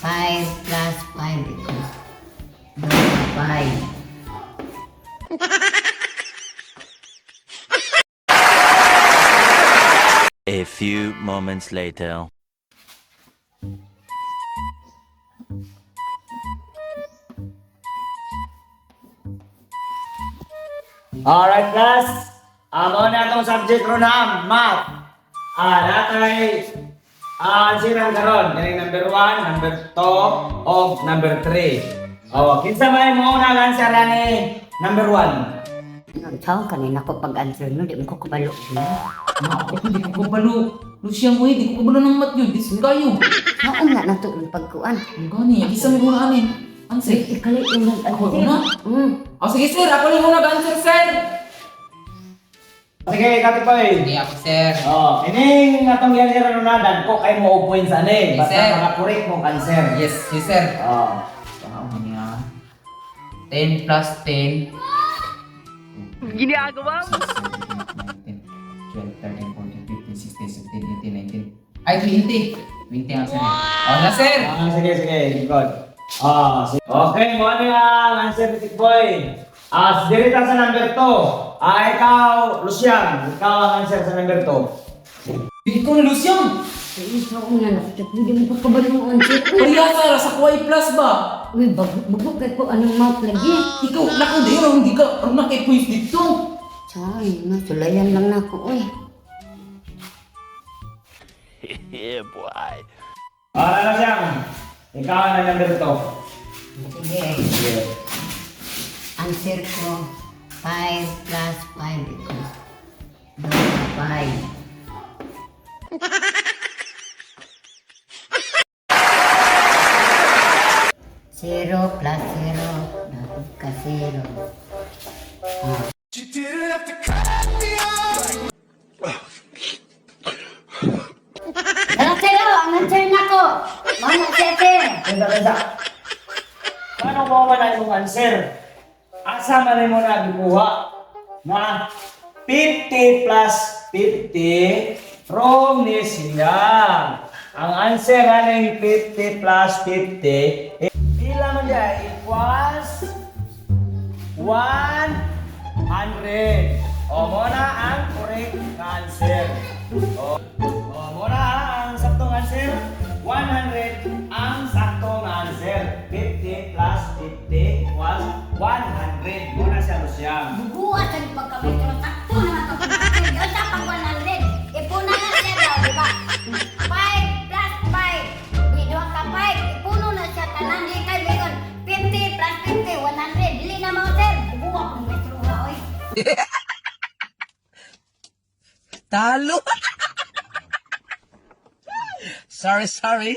5 plus 5 equals 5. A few moments later. Alright, class. Amo na itong subject ro na, math. Natay ansiran karon kini number 1, number 2, o number 3. Kinsa may mo na answer ani number 1? Taon kanina ko pag-answer no, di mo ko kabalo. Ako, hindi ko kabalo. Lucian ko, hindi ko kabalo ng mat yun. Dis kayo. Saan nga na ito yung pagkuan? Ang gani, isa mo muna anin. Answer. Ikalit yung Ako nag-answer. na? Sige sir, ako lang muna nag-answer sir. Sige, katipoy. Sige ako sir. Ining atong yan na dagko kay mo og points ani. Yes, sir. Basta maka-correct mo answer. Yes, yes sir. Oh. Wow, niya. 10 plus 10. Ginagawa mo? 12, 13, 14, 15, 16, 17, 18, 19. Ay, 20. 20 ang sir. Na sir. Sige, sige. Good. Sige. Okay, mo ano ang answer ni Tikboy? Dirita sa number 2. Ikaw, Lucian. Ikaw ang answer sa number 2. Ikaw na Lucian. Ay, saan nga na ito? Hindi mo ko kabalo yung answer. Kaya sir, sa kuway plus ba? Uy, bagok ko anong math lagi. Ikaw, lakang dahil hindi ka parang nakay-points dito. Say, masulayan lang na ako, uy. Yeah, boy. Lucian. Ikaw ang number 2. Sige. Sige. Answer ko, 5 plus 5 equals 5. Zero plus zero, dapat ka zero. Dapat zero, ang answer na ko. Mama, sete. Pensa. Paano mo man ang imong answer? Asa man mo na gikuha na 50 plus 50 wrong ni siya. Ang answer aning 50 plus 50 pila man dia equals 100. Mo na ang correct na answer. Mo na ang saktong answer 100 ang saktong answer. 50 plus 50 equals 100. Mo na siya Lucian. Bubuhat ang pagkamito. Takto naman ito. Yung sa pag 100. Ipunan na siya daw, di ba? 5 plus 5. Di doon ka 5. Ipuno na siya tanan. Di kayo ngayon. 50 plus 50, 100. Dili na mga sir. Bubuhat ang metro nga, oy. Talo. Sorry.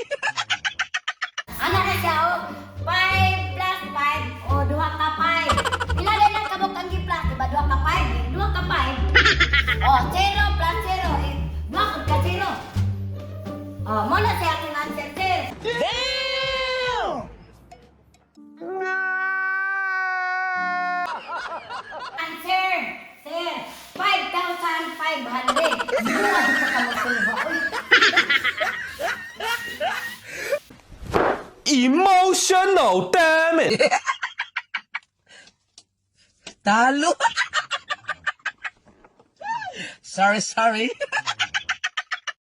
Ano na siya, oh? 5 plus 5. O, duha ka 5. Pila din ang kabok ang gi-plus. Diba, duha ka 5? Duha ka 5. O, 0 plus 0. Duha ka 0. O, mo na siya aking answer, sir. Answer, sir. 5,500. Duha di pa ka magsulba, uy. Emotional, damn it! Talo. Sorry.